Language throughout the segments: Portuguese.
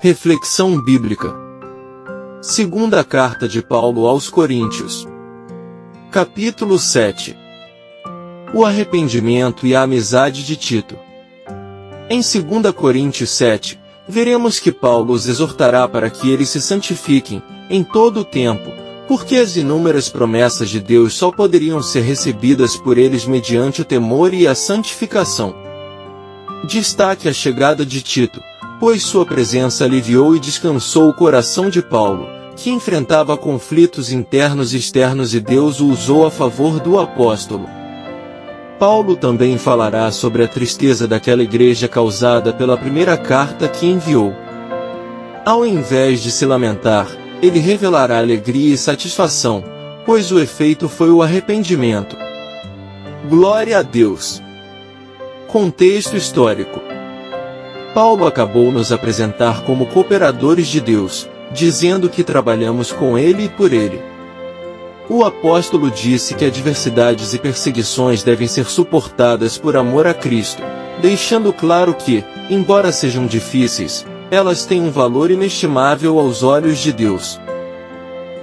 Reflexão bíblica. Segunda carta de Paulo aos Coríntios. Capítulo 7. O arrependimento e a amizade de Tito. Em 2 Coríntios 7, veremos que Paulo os exortará para que eles se santifiquem, em todo o tempo, porque as inúmeras promessas de Deus só poderiam ser recebidas por eles mediante o temor e a santificação. Destaque a chegada de Tito, pois sua presença aliviou e descansou o coração de Paulo, que enfrentava conflitos internos e externos e Deus o usou a favor do apóstolo. Paulo também falará sobre a tristeza daquela igreja causada pela primeira carta que enviou. Ao invés de se lamentar, ele revelará alegria e satisfação, pois o efeito foi o arrependimento. Glória a Deus! Contexto histórico. Paulo acabou nos apresentar como cooperadores de Deus, dizendo que trabalhamos com Ele e por Ele. O apóstolo disse que adversidades e perseguições devem ser suportadas por amor a Cristo, deixando claro que, embora sejam difíceis, elas têm um valor inestimável aos olhos de Deus.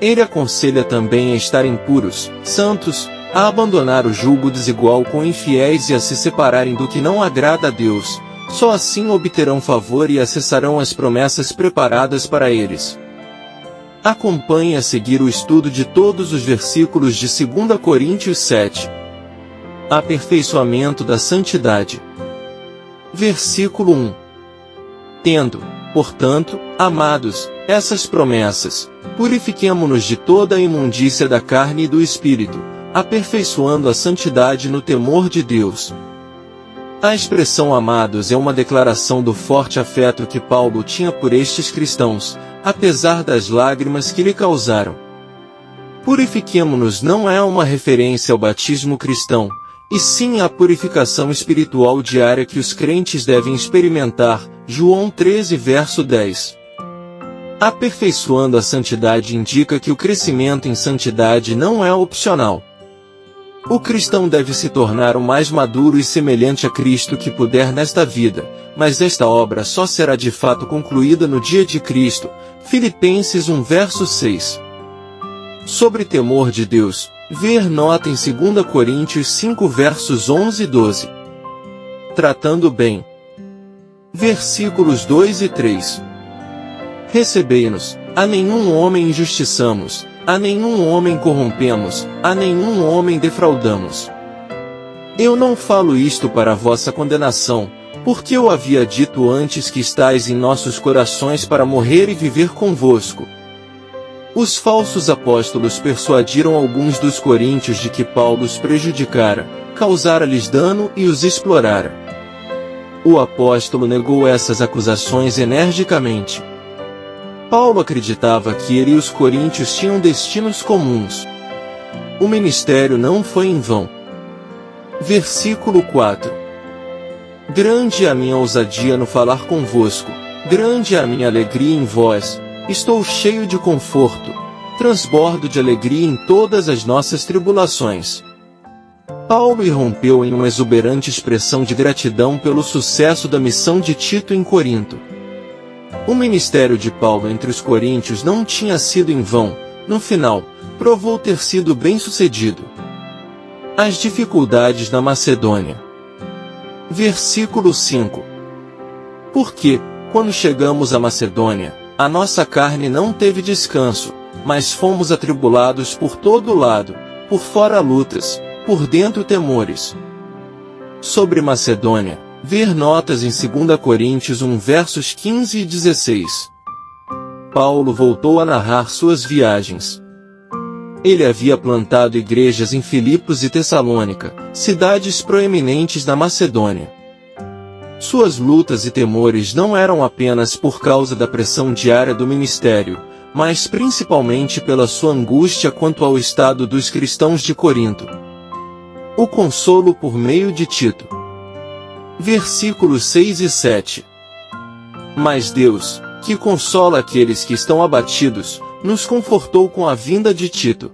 Ele aconselha também a estarem puros, santos, a abandonar o julgo desigual com infiéis e a se separarem do que não agrada a Deus. Só assim obterão favor e acessarão as promessas preparadas para eles. Acompanhe a seguir o estudo de todos os versículos de 2 Coríntios 7. Aperfeiçoamento da santidade. Versículo 1. Tendo, portanto, amados, essas promessas, purifiquemo-nos de toda a imundícia da carne e do espírito, aperfeiçoando a santidade no temor de Deus. A expressão amados é uma declaração do forte afeto que Paulo tinha por estes cristãos, apesar das lágrimas que lhe causaram. Purifiquemo-nos não é uma referência ao batismo cristão, e sim à purificação espiritual diária que os crentes devem experimentar, João 13 verso 10. Aperfeiçoando a santidade indica que o crescimento em santidade não é opcional. O cristão deve se tornar o mais maduro e semelhante a Cristo que puder nesta vida, mas esta obra só será de fato concluída no dia de Cristo. Filipenses 1 verso 6. Sobre temor de Deus, ver nota em 2 Coríntios 5 versos 11 e 12. Tratando bem. Versículos 2 e 3. Recebei-nos, a nenhum homem injustiçamos, a nenhum homem corrompemos, a nenhum homem defraudamos. Eu não falo isto para a vossa condenação, porque eu havia dito antes que estais em nossos corações para morrer e viver convosco. Os falsos apóstolos persuadiram alguns dos coríntios de que Paulo os prejudicara, causara-lhes dano e os explorara. O apóstolo negou essas acusações energicamente. Paulo acreditava que ele e os coríntios tinham destinos comuns. O ministério não foi em vão. Versículo 4. Grande é a minha ousadia no falar convosco, grande é a minha alegria em vós, estou cheio de conforto, transbordo de alegria em todas as nossas tribulações. Paulo irrompeu em uma exuberante expressão de gratidão pelo sucesso da missão de Tito em Corinto. O ministério de Paulo entre os coríntios não tinha sido em vão, no final, provou ter sido bem-sucedido. As dificuldades na Macedônia. Versículo 5. Porque, quando chegamos à Macedônia, a nossa carne não teve descanso, mas fomos atribulados por todo lado, por fora lutas, por dentro temores. Sobre Macedônia, ver notas em 2 Coríntios 1 versos 15 e 16. Paulo voltou a narrar suas viagens. Ele havia plantado igrejas em Filipos e Tessalônica, cidades proeminentes da Macedônia. Suas lutas e temores não eram apenas por causa da pressão diária do ministério, mas principalmente pela sua angústia quanto ao estado dos cristãos de Corinto. O consolo por meio de Tito. Versículos 6 e 7. Mas Deus, que consola aqueles que estão abatidos, nos confortou com a vinda de Tito.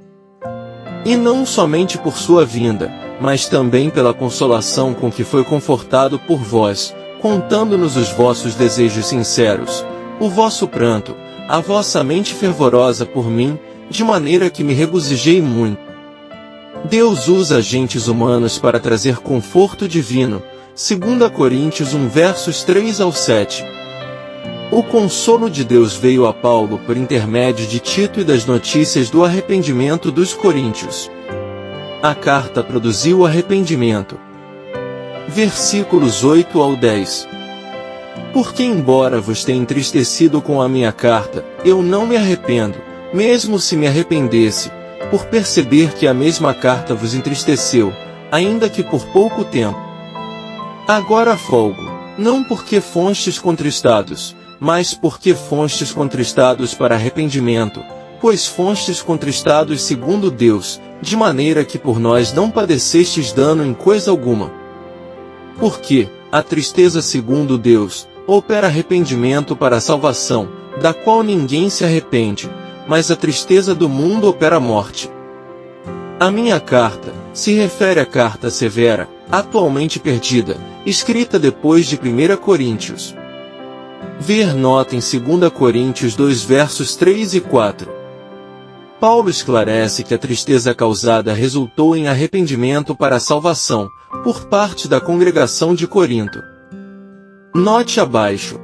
E não somente por sua vinda, mas também pela consolação com que foi confortado por vós, contando-nos os vossos desejos sinceros, o vosso pranto, a vossa mente fervorosa por mim, de maneira que me regozijei muito. Deus usa agentes humanos para trazer conforto divino, 2 Coríntios 1 versos 3 ao 7. O consolo de Deus veio a Paulo por intermédio de Tito e das notícias do arrependimento dos coríntios. A carta produziu arrependimento. Versículos 8 ao 10. Porque embora vos tenha entristecido com a minha carta, eu não me arrependo, mesmo se me arrependesse, por perceber que a mesma carta vos entristeceu, ainda que por pouco tempo. Agora folgo, não porque fostes contristados, mas porque fostes contristados para arrependimento, pois fostes contristados segundo Deus, de maneira que por nós não padecestes dano em coisa alguma. Porque a tristeza segundo Deus opera arrependimento para a salvação, da qual ninguém se arrepende, mas a tristeza do mundo opera a morte. A minha carta se refere à carta severa, atualmente perdida, escrita depois de 1 Coríntios. Ver nota em 2 Coríntios 2 versos 3 e 4. Paulo esclarece que a tristeza causada resultou em arrependimento para a salvação, por parte da congregação de Corinto. Note abaixo.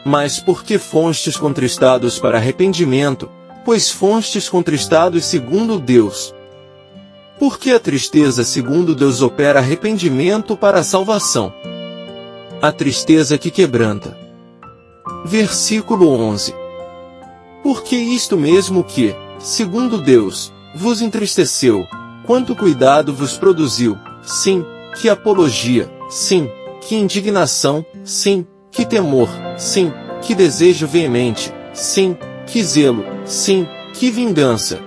Mas porque fostes contristados para arrependimento, pois fostes contristados segundo Deus. Porque a tristeza segundo Deus opera arrependimento para a salvação. A tristeza que quebranta. Versículo 11. Porque isto mesmo que, segundo Deus, vos entristeceu, quanto cuidado vos produziu, sim, que apologia, sim, que indignação, sim, que temor, sim, que desejo veemente, sim, que zelo, sim, que vingança.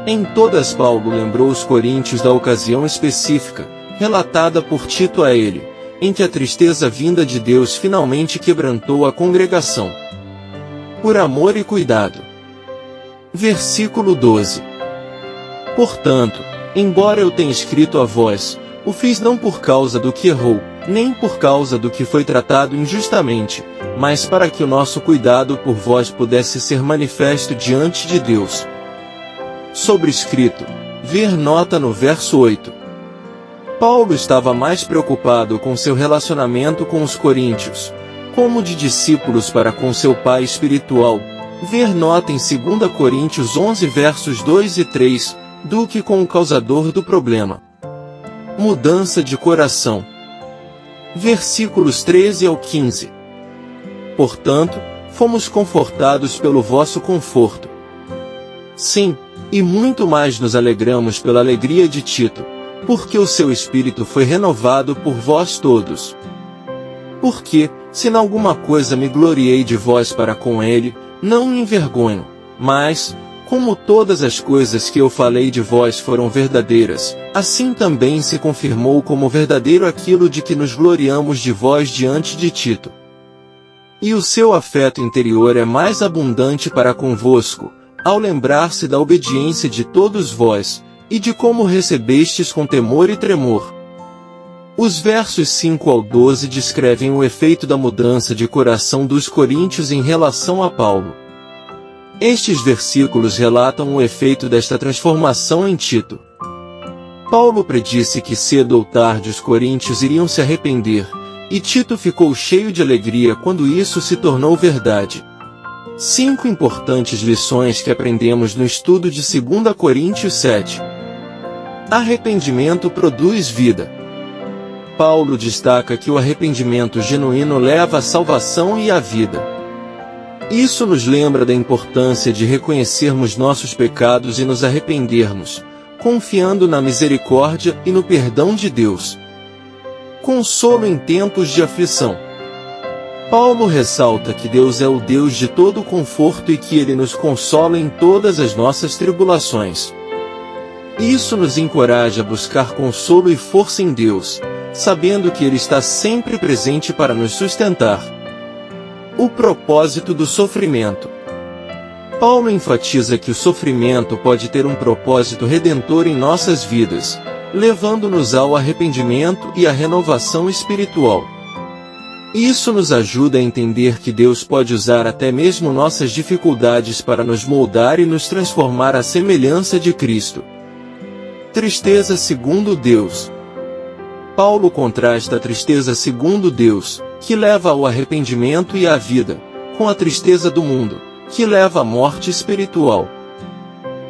Em todas Paulo lembrou os coríntios da ocasião específica, relatada por Tito a ele, em que a tristeza vinda de Deus finalmente quebrantou a congregação. Por amor e cuidado. Versículo 12. Portanto, embora eu tenha escrito a vós, o fiz não por causa do que errou, nem por causa do que foi tratado injustamente, mas para que o nosso cuidado por vós pudesse ser manifesto diante de Deus. Sobrescrito, ver nota no verso 8. Paulo estava mais preocupado com seu relacionamento com os coríntios, como de discípulos para com seu pai espiritual, ver nota em 2 Coríntios 11 versos 2 e 3, do que com o causador do problema. Mudança de coração. Versículos 13 ao 15. Portanto, fomos confortados pelo vosso conforto. Sim, e muito mais nos alegramos pela alegria de Tito, porque o seu espírito foi renovado por vós todos. Porque, se em alguma coisa me gloriei de vós para com ele, não me envergonho, mas, como todas as coisas que eu falei de vós foram verdadeiras, assim também se confirmou como verdadeiro aquilo de que nos gloriamos de vós diante de Tito. E o seu afeto interior é mais abundante para convosco, ao lembrar-se da obediência de todos vós, e de como recebestes com temor e tremor. Os versos 5 ao 12 descrevem o efeito da mudança de coração dos coríntios em relação a Paulo. Estes versículos relatam o efeito desta transformação em Tito. Paulo predisse que cedo ou tarde os coríntios iriam se arrepender, e Tito ficou cheio de alegria quando isso se tornou verdade. 5 importantes lições que aprendemos no estudo de 2 Coríntios 7. Arrependimento produz vida. Paulo destaca que o arrependimento genuíno leva à salvação e à vida. Isso nos lembra da importância de reconhecermos nossos pecados e nos arrependermos, confiando na misericórdia e no perdão de Deus. Consolo em tempos de aflição. Paulo ressalta que Deus é o Deus de todo conforto e que Ele nos consola em todas as nossas tribulações. Isso nos encoraja a buscar consolo e força em Deus, sabendo que Ele está sempre presente para nos sustentar. O propósito do sofrimento. Paulo enfatiza que o sofrimento pode ter um propósito redentor em nossas vidas, levando-nos ao arrependimento e à renovação espiritual. Isso nos ajuda a entender que Deus pode usar até mesmo nossas dificuldades para nos moldar e nos transformar à semelhança de Cristo. Tristeza segundo Deus. Paulo contrasta a tristeza segundo Deus, que leva ao arrependimento e à vida, com a tristeza do mundo, que leva à morte espiritual.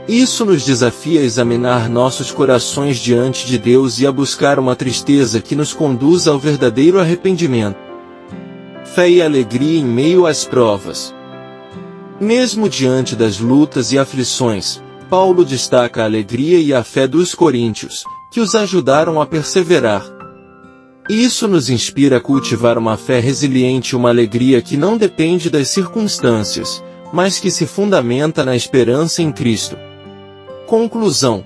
Isso nos desafia a examinar nossos corações diante de Deus e a buscar uma tristeza que nos conduza ao verdadeiro arrependimento. Fé e alegria em meio às provas. Mesmo diante das lutas e aflições, Paulo destaca a alegria e a fé dos coríntios, que os ajudaram a perseverar. Isso nos inspira a cultivar uma fé resiliente e uma alegria que não depende das circunstâncias, mas que se fundamenta na esperança em Cristo. Conclusão.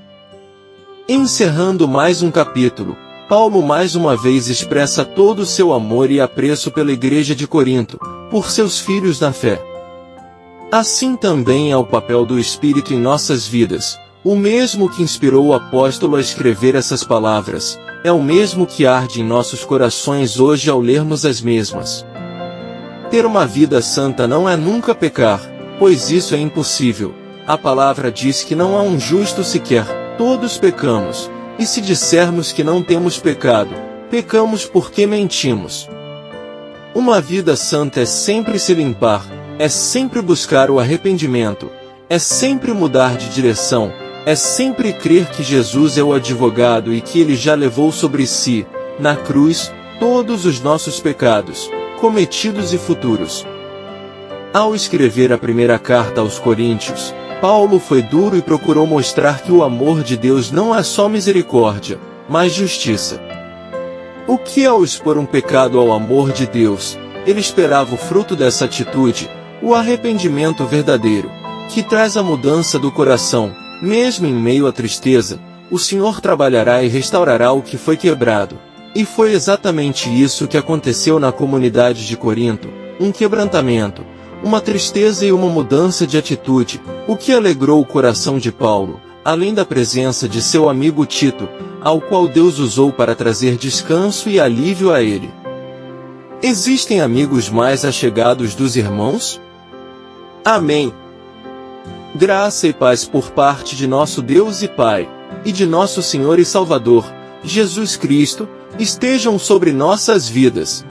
Encerrando mais um capítulo, Paulo mais uma vez expressa todo o seu amor e apreço pela igreja de Corinto, por seus filhos na fé. Assim também é o papel do Espírito em nossas vidas. O mesmo que inspirou o apóstolo a escrever essas palavras, é o mesmo que arde em nossos corações hoje ao lermos as mesmas. Ter uma vida santa não é nunca pecar, pois isso é impossível. A palavra diz que não há um justo sequer, todos pecamos. E se dissermos que não temos pecado, pecamos porque mentimos. Uma vida santa é sempre se limpar, é sempre buscar o arrependimento, é sempre mudar de direção, é sempre crer que Jesus é o advogado e que Ele já levou sobre si, na cruz, todos os nossos pecados, cometidos e futuros. Ao escrever a primeira carta aos Coríntios, Paulo foi duro e procurou mostrar que o amor de Deus não é só misericórdia, mas justiça. O que ao expor um pecado ao amor de Deus, ele esperava o fruto dessa atitude, o arrependimento verdadeiro, que traz a mudança do coração. Mesmo em meio à tristeza, o Senhor trabalhará e restaurará o que foi quebrado. E foi exatamente isso que aconteceu na comunidade de Corinto, um quebrantamento, uma tristeza e uma mudança de atitude, o que alegrou o coração de Paulo, além da presença de seu amigo Tito, ao qual Deus usou para trazer descanso e alívio a ele. Existem amigos mais achegados dos irmãos? Amém. Graça e paz por parte de nosso Deus e Pai, e de nosso Senhor e Salvador, Jesus Cristo, estejam sobre nossas vidas.